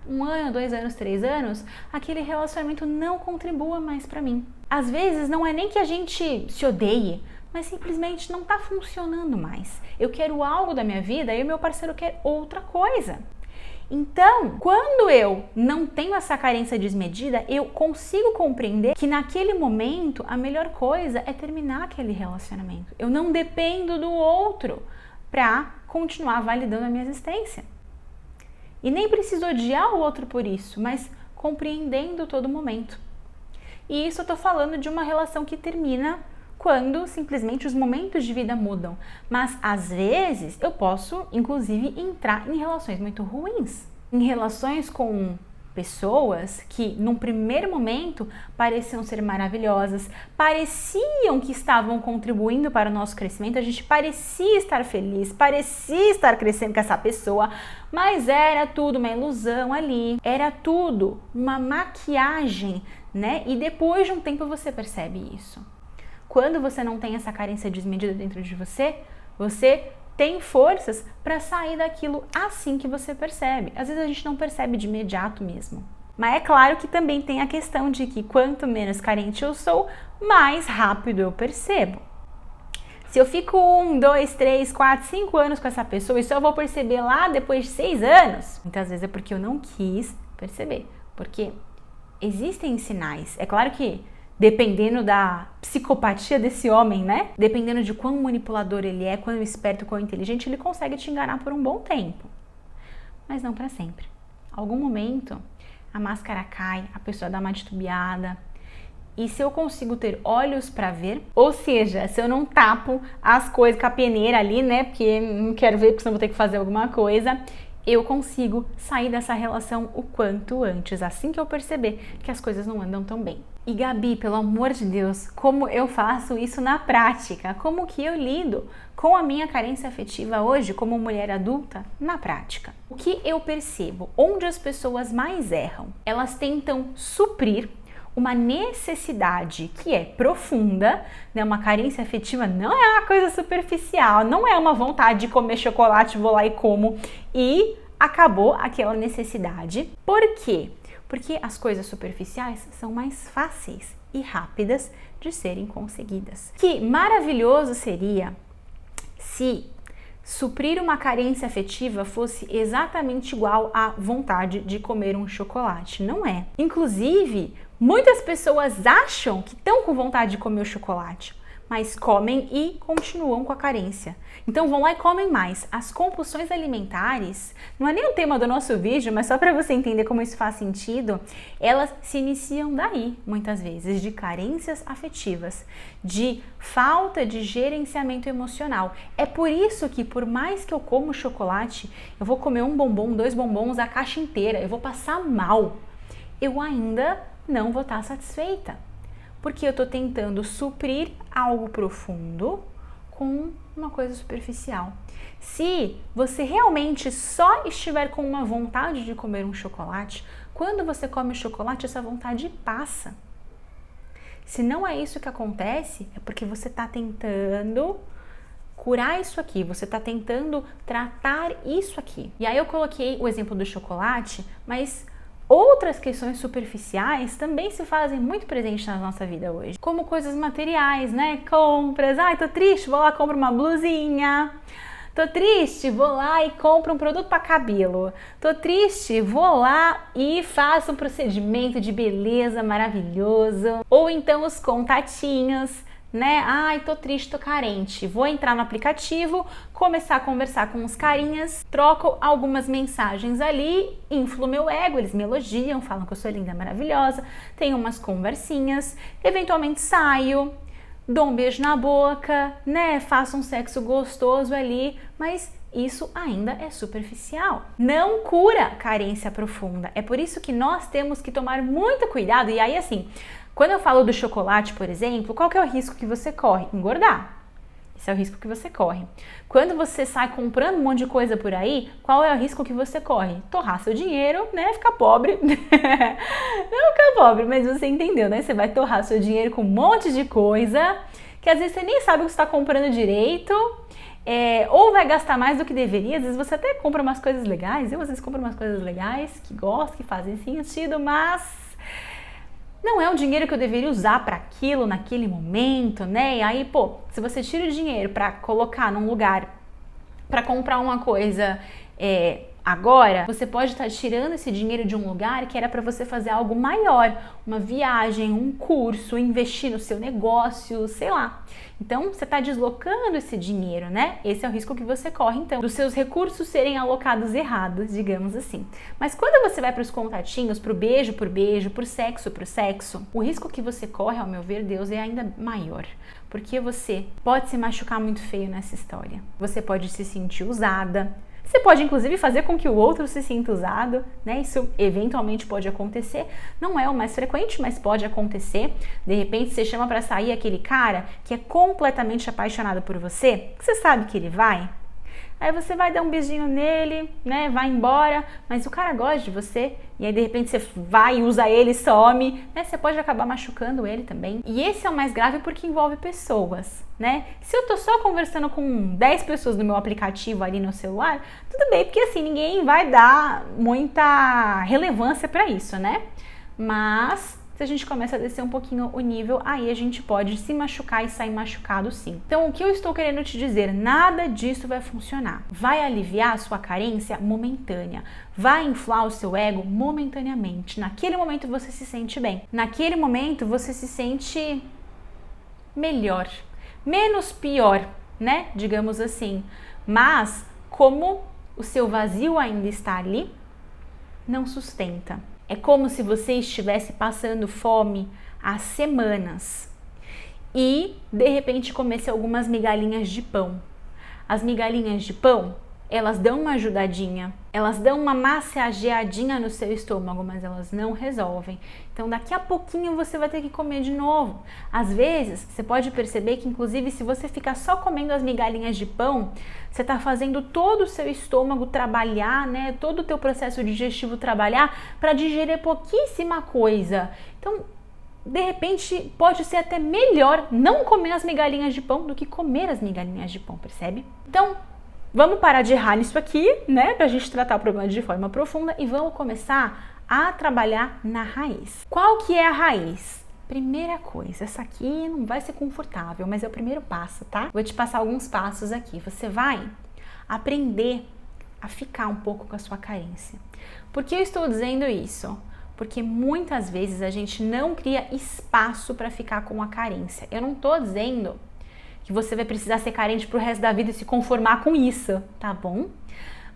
1 ano, 2 anos, 3 anos, aquele relacionamento não contribua mais pra mim. Às vezes não é nem que a gente se odeie, mas simplesmente não tá funcionando mais. Eu quero algo da minha vida e o meu parceiro quer outra coisa. Então, quando eu não tenho essa carência desmedida, eu consigo compreender que naquele momento a melhor coisa é terminar aquele relacionamento. Eu não dependo do outro para continuar validando a minha existência. E nem preciso odiar o outro por isso, mas compreendendo todo momento. E isso eu tô falando de uma relação que termina quando simplesmente os momentos de vida mudam. Mas às vezes eu posso, inclusive, entrar em relações muito ruins. Em relações com pessoas que num primeiro momento pareciam ser maravilhosas, pareciam que estavam contribuindo para o nosso crescimento, a gente parecia estar feliz, parecia estar crescendo com essa pessoa, mas era tudo uma ilusão ali, era tudo uma maquiagem, né? E depois de um tempo você percebe isso. Quando você não tem essa carência desmedida dentro de você, você tem forças para sair daquilo assim que você percebe. Às vezes a gente não percebe de imediato mesmo. Mas é claro que também tem a questão de que quanto menos carente eu sou, mais rápido eu percebo. Se eu fico 1, 2, 3, 4, 5 anos com essa pessoa e só vou perceber lá depois de 6 anos, muitas vezes é porque eu não quis perceber. Porque existem sinais. É claro que dependendo da psicopatia desse homem, né? Dependendo de quão manipulador ele é, quão esperto, quão inteligente, ele consegue te enganar por um bom tempo. Mas não para sempre. Algum momento, a máscara cai, a pessoa dá uma titubeada. E se eu consigo ter olhos para ver, ou seja, se eu não tapo as coisas com a peneira ali, né? Porque não quero ver, porque senão vou ter que fazer alguma coisa. eu consigo sair dessa relação o quanto antes, assim que eu perceber que as coisas não andam tão bem. E Gabi, pelo amor de Deus, como eu faço isso na prática? Como que eu lido com a minha carência afetiva hoje como mulher adulta na prática? O que eu percebo? Onde as pessoas mais erram? Elas tentam suprir uma necessidade que é profunda, né? Uma carência afetiva não é uma coisa superficial, não é uma vontade de comer chocolate, vou lá e como, e acabou aquela necessidade. Por quê? Porque as coisas superficiais são mais fáceis e rápidas de serem conseguidas. Que maravilhoso seria se suprir uma carência afetiva fosse exatamente igual à vontade de comer um chocolate. Não é. Inclusive, muitas pessoas acham que estão com vontade de comer o chocolate, mas comem e continuam com a carência. Então vão lá e comem mais. As compulsões alimentares, não é nem o tema do nosso vídeo, mas só para você entender como isso faz sentido, elas se iniciam daí, muitas vezes, de carências afetivas, de falta de gerenciamento emocional. É por isso que, por mais que eu como chocolate, eu vou comer um bombom, 2 bombons, a caixa inteira, eu vou passar mal, eu ainda não vou estar satisfeita. Porque eu estou tentando suprir algo profundo com uma coisa superficial. Se você realmente só estiver com uma vontade de comer um chocolate, quando você come o chocolate, essa vontade passa. Se não é isso que acontece, é porque você está tentando curar isso aqui, você está tentando tratar isso aqui. E aí eu coloquei o exemplo do chocolate, mas outras questões superficiais também se fazem muito presentes na nossa vida hoje, como coisas materiais, né? Compras, ai, tô triste, vou lá, compro uma blusinha. Tô triste, vou lá e compro um produto para cabelo. Tô triste, vou lá e faço um procedimento de beleza maravilhoso. Ou então os contatinhos, né? Ai, tô triste, tô carente. Vou entrar no aplicativo, começar a conversar com os carinhas, troco algumas mensagens ali, inflo meu ego, eles me elogiam, falam que eu sou linda, maravilhosa, tenho umas conversinhas, eventualmente saio, dou um beijo na boca, né? Faço um sexo gostoso ali, mas isso ainda é superficial. Não cura carência profunda. É por isso que nós temos que tomar muito cuidado. E aí, assim, quando eu falo do chocolate, por exemplo, qual que é o risco que você corre? Engordar. Esse é o risco que você corre. Quando você sai comprando um monte de coisa por aí, qual é o risco que você corre? Torrar seu dinheiro, né? Ficar pobre. Não ficar pobre, mas você entendeu, né? Você vai torrar seu dinheiro com um monte de coisa, que às vezes você nem sabe o que você está comprando direito, ou vai gastar mais do que deveria. Às vezes você até compra umas coisas legais, eu às vezes compro umas coisas legais, que gosto, que fazem sentido, mas não é o dinheiro que eu deveria usar para aquilo naquele momento, né? E aí, pô, se você tira o dinheiro para colocar num lugar para comprar uma coisa agora, você pode estar tirando esse dinheiro de um lugar que era para você fazer algo maior, uma viagem, um curso, investir no seu negócio, sei lá. Então, você está deslocando esse dinheiro, né? Esse é o risco que você corre, então, dos seus recursos serem alocados errados, digamos assim. Mas quando você vai para os contatinhos, para o beijo por beijo, por sexo, o risco que você corre, ao meu ver, Deus, é ainda maior. Porque você pode se machucar muito feio nessa história. Você pode se sentir usada. Você pode, inclusive, fazer com que o outro se sinta usado, né? Isso eventualmente pode acontecer. Não é o mais frequente, mas pode acontecer. De repente, você chama para sair aquele cara que é completamente apaixonado por você, que você sabe que ele vai. Aí você vai dar um beijinho nele, né? Vai embora, mas o cara gosta de você. E aí, de repente, você vai, usa ele, some, né? Você pode acabar machucando ele também. E esse é o mais grave porque envolve pessoas, né? Se eu tô só conversando com 10 pessoas no meu aplicativo ali no celular, tudo bem, porque assim, ninguém vai dar muita relevância para isso, né? Mas se a gente começa a descer um pouquinho o nível, aí a gente pode se machucar e sair machucado sim. Então, o que eu estou querendo te dizer? Nada disso vai funcionar. Vai aliviar a sua carência momentânea. Vai inflar o seu ego momentaneamente. Naquele momento você se sente bem. Naquele momento você se sente melhor. Menos pior, né? Digamos assim. Mas, como o seu vazio ainda está ali, não sustenta. É como se você estivesse passando fome há semanas e, de repente, comesse algumas migalhinhas de pão. As migalhinhas de pão, elas dão uma ajudadinha, Elas dão uma massageadinha no seu estômago, mas elas não resolvem. Então daqui a pouquinho você vai ter que comer de novo. Às vezes, você pode perceber que inclusive se você ficar só comendo as migalhinhas de pão, você está fazendo todo o seu estômago trabalhar, né? Todo o teu processo digestivo trabalhar para digerir pouquíssima coisa. Então, de repente, pode ser até melhor não comer as migalhinhas de pão do que comer as migalhinhas de pão, percebe? Então, vamos parar de errar nisso aqui, né? Pra gente tratar o problema de forma profunda e vamos começar a trabalhar na raiz. Qual que é a raiz? Primeira coisa, essa aqui não vai ser confortável, mas é o primeiro passo, tá? Vou te passar alguns passos aqui. Você vai aprender a ficar um pouco com a sua carência. Por que eu estou dizendo isso? Porque muitas vezes a gente não cria espaço para ficar com a carência. Eu não tô dizendo que você vai precisar ser carente pro resto da vida e se conformar com isso, tá bom?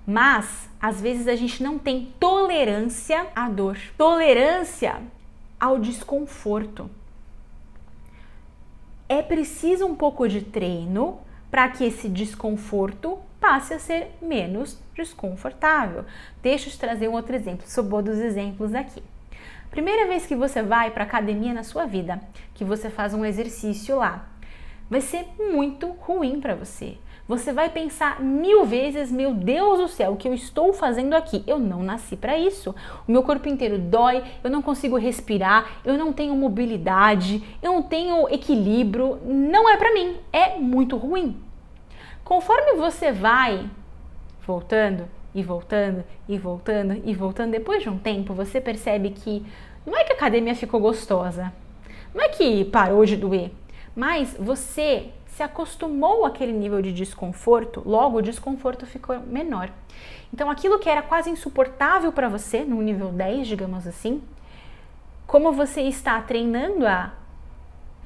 Mas, às vezes a gente não tem tolerância à dor, tolerância ao desconforto. É preciso um pouco de treino para que esse desconforto passe a ser menos desconfortável. Deixa eu te trazer um outro exemplo, sou boa dos exemplos aqui. Primeira vez que você vai para academia na sua vida, que você faz um exercício lá, vai ser muito ruim para você. Você vai pensar 1000 vezes, meu Deus do céu, o que eu estou fazendo aqui? Eu não nasci para isso. O meu corpo inteiro dói, eu não consigo respirar, eu não tenho mobilidade, eu não tenho equilíbrio, não é para mim, é muito ruim. Conforme você vai voltando e voltando e voltando e voltando, depois de um tempo você percebe que não é que a academia ficou gostosa, não é que parou de doer, mas você se acostumou àquele nível de desconforto, logo o desconforto ficou menor. Então aquilo que era quase insuportável para você, no nível 10, digamos assim, como você está treinando a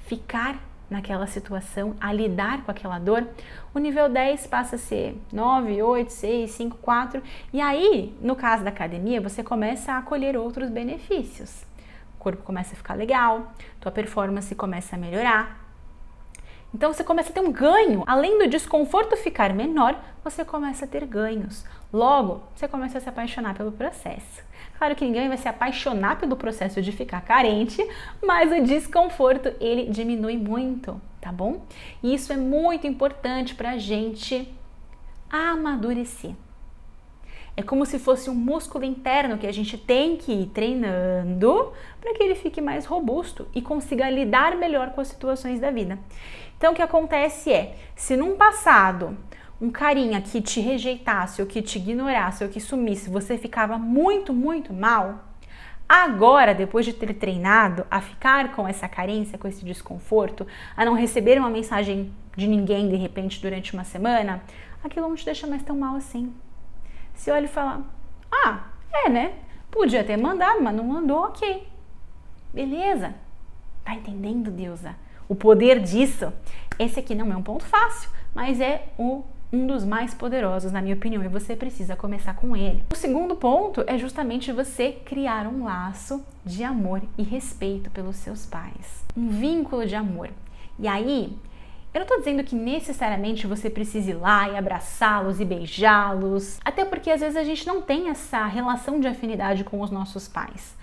ficar naquela situação, a lidar com aquela dor, o nível 10 passa a ser 9, 8, 6, 5, 4, e aí, no caso da academia, você começa a colher outros benefícios. O corpo começa a ficar legal, tua performance começa a melhorar. Então você começa a ter um ganho, além do desconforto ficar menor, você começa a ter ganhos. Logo, você começa a se apaixonar pelo processo. Claro que ninguém vai se apaixonar pelo processo de ficar carente, mas o desconforto, ele diminui muito, tá bom? E isso é muito importante pra gente amadurecer. É como se fosse um músculo interno que a gente tem que ir treinando para que ele fique mais robusto e consiga lidar melhor com as situações da vida. Então, o que acontece é, se num passado um carinha que te rejeitasse, ou que te ignorasse, ou que sumisse, você ficava muito, muito mal, agora, depois de ter treinado a ficar com essa carência, com esse desconforto, a não receber uma mensagem de ninguém de repente durante uma semana, aquilo não te deixa mais tão mal assim. Você olha e fala, né? Podia ter mandado, mas não mandou, ok. Beleza. Tá entendendo, deusa? O poder disso. Esse aqui não é um ponto fácil, mas é um dos mais poderosos, na minha opinião, e você precisa começar com ele. O segundo ponto é justamente você criar um laço de amor e respeito pelos seus pais. Um vínculo de amor. E aí, eu não estou dizendo que necessariamente você precise ir lá e abraçá-los e beijá-los, até porque às vezes a gente não tem essa relação de afinidade com os nossos pais.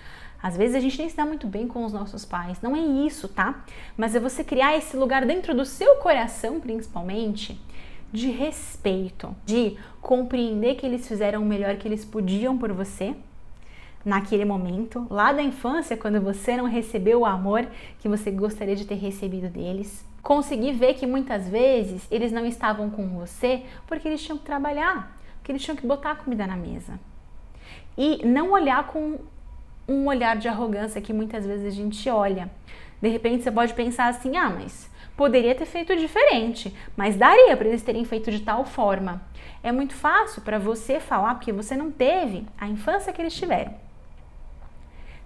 Às vezes a gente nem se dá muito bem com os nossos pais, não é isso, tá? Mas é você criar esse lugar dentro do seu coração, principalmente, de respeito, de compreender que eles fizeram o melhor que eles podiam por você naquele momento, lá da infância, quando você não recebeu o amor que você gostaria de ter recebido deles. Conseguir ver que muitas vezes eles não estavam com você porque eles tinham que trabalhar, porque eles tinham que botar a comida na mesa. E não olhar com um olhar de arrogância que muitas vezes a gente olha. De repente você pode pensar assim, mas poderia ter feito diferente, mas daria para eles terem feito de tal forma. É muito fácil para você falar porque você não teve a infância que eles tiveram.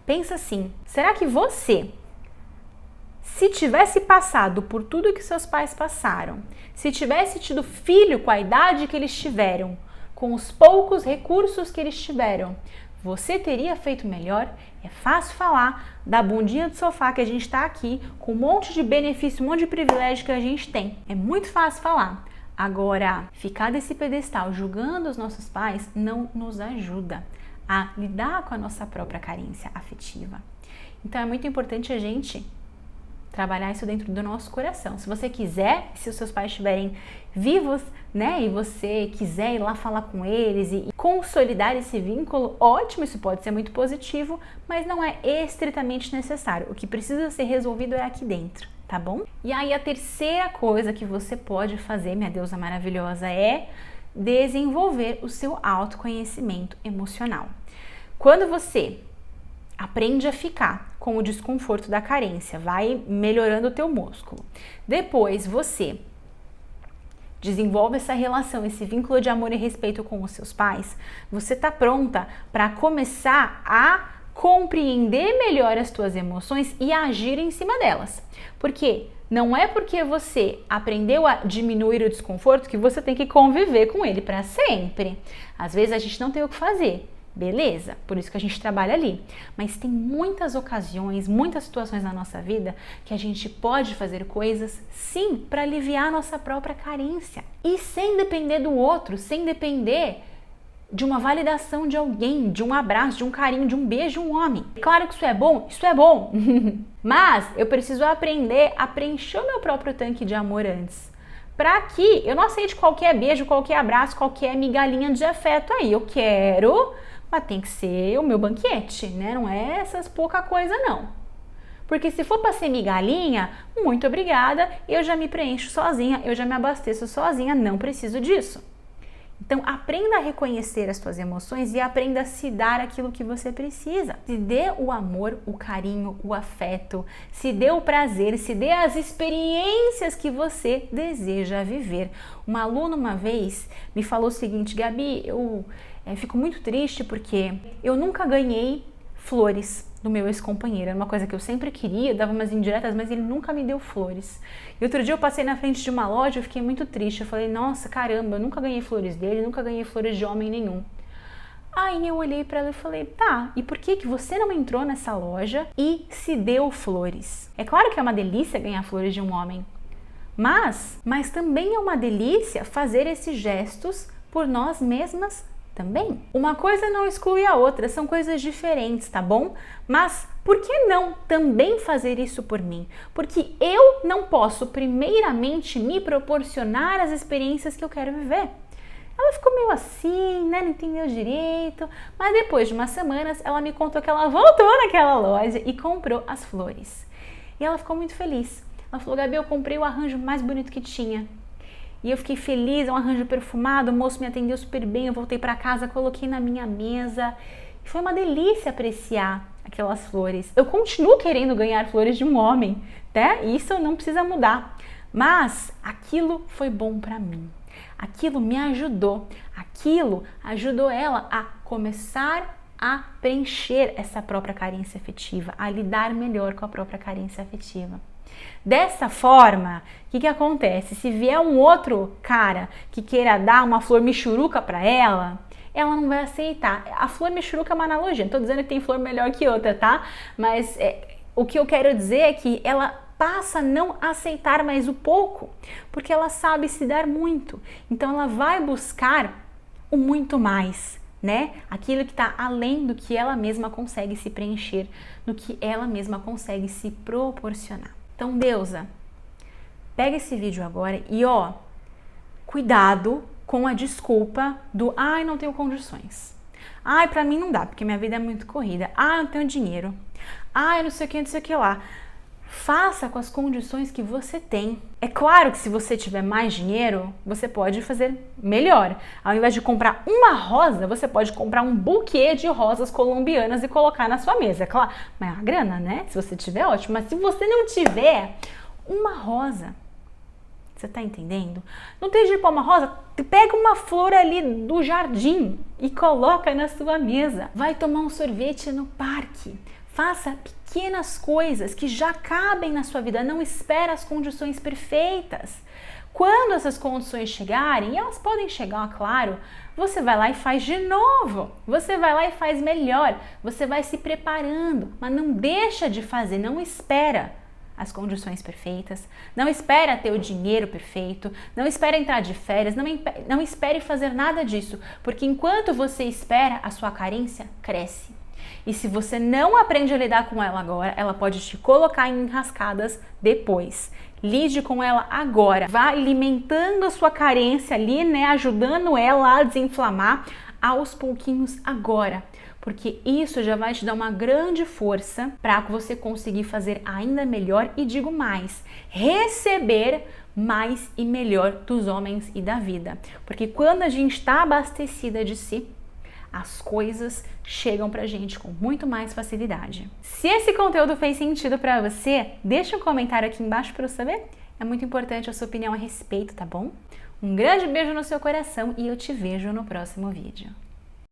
Pensa assim, será que você, se tivesse passado por tudo que seus pais passaram, se tivesse tido filho com a idade que eles tiveram, com os poucos recursos que eles tiveram, você teria feito melhor? É fácil falar da bundinha do sofá que a gente está aqui, com um monte de benefício, um monte de privilégio que a gente tem. É muito fácil falar. Agora, ficar desse pedestal julgando os nossos pais não nos ajuda a lidar com a nossa própria carência afetiva. Então é muito importante a gente trabalhar isso dentro do nosso coração. Se você quiser, se os seus pais estiverem vivos, né, e você quiser ir lá falar com eles e consolidar esse vínculo, ótimo, isso pode ser muito positivo, mas não é estritamente necessário. O que precisa ser resolvido é aqui dentro, tá bom? E aí a terceira coisa que você pode fazer, minha deusa maravilhosa, é desenvolver o seu autoconhecimento emocional. Quando você aprende a ficar com o desconforto da carência, vai melhorando o teu músculo. Depois você desenvolve essa relação, esse vínculo de amor e respeito com os seus pais, você tá pronta para começar a compreender melhor as tuas emoções e agir em cima delas. Porque não é porque você aprendeu a diminuir o desconforto que você tem que conviver com ele para sempre. Às vezes a gente não tem o que fazer. Beleza, por isso que a gente trabalha ali. Mas tem muitas ocasiões, muitas situações na nossa vida que a gente pode fazer coisas, sim, para aliviar a nossa própria carência. E sem depender do outro, sem depender de uma validação de alguém, de um abraço, de um carinho, de um beijo de um homem. Claro que isso é bom. Mas eu preciso aprender a preencher o meu próprio tanque de amor antes. Para que eu não aceite qualquer beijo, qualquer abraço, qualquer migalhinha de afeto aí. Eu quero... mas tem que ser o meu banquete, né? Não é essas pouca coisa, não. Porque se for para ser migalhinha, muito obrigada, eu já me preencho sozinha, eu já me abasteço sozinha, não preciso disso. Então, aprenda a reconhecer as suas emoções e aprenda a se dar aquilo que você precisa. Se dê o amor, o carinho, o afeto, se dê o prazer, se dê as experiências que você deseja viver. Uma aluna uma vez me falou o seguinte: Gabi, eu fico muito triste porque eu nunca ganhei flores do meu ex-companheiro. Era uma coisa que eu sempre queria, dava umas indiretas, mas ele nunca me deu flores. E outro dia eu passei na frente de uma loja e fiquei muito triste. Eu falei, nossa, caramba, eu nunca ganhei flores dele, nunca ganhei flores de homem nenhum. Aí eu olhei para ela e falei, tá, e por que você não entrou nessa loja e se deu flores? É claro que é uma delícia ganhar flores de um homem, mas também é uma delícia fazer esses gestos por nós mesmas também. Uma coisa não exclui a outra, são coisas diferentes, tá bom? Mas por que não também fazer isso por mim? Porque eu não posso primeiramente me proporcionar as experiências que eu quero viver. Ela ficou meio assim, né? Não entendeu direito, mas depois de umas semanas ela me contou que ela voltou naquela loja e comprou as flores. E ela ficou muito feliz. Ela falou, Gabi, eu comprei o arranjo mais bonito que tinha. E eu fiquei feliz, é um arranjo perfumado, o moço me atendeu super bem, eu voltei para casa, coloquei na minha mesa. E foi uma delícia apreciar aquelas flores. Eu continuo querendo ganhar flores de um homem, né? Isso não precisa mudar. Mas aquilo foi bom para mim. Aquilo me ajudou. Aquilo ajudou ela a começar a preencher essa própria carência afetiva, a lidar melhor com a própria carência afetiva. Dessa forma, o que acontece? Se vier um outro cara que queira dar uma flor michuruca para ela não vai aceitar. A flor michuruca é uma analogia, não tô dizendo que tem flor melhor que outra, tá? Mas o que eu quero dizer é que ela passa a não aceitar mais o pouco, porque ela sabe se dar muito. Então ela vai buscar o muito mais, né? Aquilo que está além do que ela mesma consegue se preencher, do que ela mesma consegue se proporcionar. Então, deusa, pega esse vídeo agora e cuidado com a desculpa do ai, não tenho condições. Ai, pra mim não dá, porque minha vida é muito corrida. Ai, eu não tenho dinheiro. Ai, não sei o que, não sei o que lá. Faça com as condições que você tem. É claro que se você tiver mais dinheiro, você pode fazer melhor. Ao invés de comprar uma rosa, você pode comprar um buquê de rosas colombianas e colocar na sua mesa. É claro, mas é uma grana, né? Se você tiver, ótimo. Mas se você não tiver uma rosa, você tá entendendo? Não tem jeito de pôr uma rosa? Pega uma flor ali do jardim e coloca na sua mesa. Vai tomar um sorvete no parque. Faça pequenas coisas que já cabem na sua vida, não espera as condições perfeitas. Quando essas condições chegarem, e elas podem chegar, claro, você vai lá e faz de novo, você vai lá e faz melhor, você vai se preparando, mas não deixa de fazer, não espera as condições perfeitas, não espera ter o dinheiro perfeito, não espera entrar de férias, não espere fazer nada disso, porque enquanto você espera, a sua carência cresce. E se você não aprende a lidar com ela agora, ela pode te colocar em enrascadas depois. Lide com ela agora. Vá alimentando a sua carência ali, né? Ajudando ela a desinflamar aos pouquinhos agora. Porque isso já vai te dar uma grande força para você conseguir fazer ainda melhor e digo mais, receber mais e melhor dos homens e da vida. Porque quando a gente está abastecida de si, as coisas chegam pra gente com muito mais facilidade. Se esse conteúdo fez sentido pra você, deixa um comentário aqui embaixo pra eu saber. É muito importante a sua opinião a respeito, tá bom? Um grande beijo no seu coração e eu te vejo no próximo vídeo.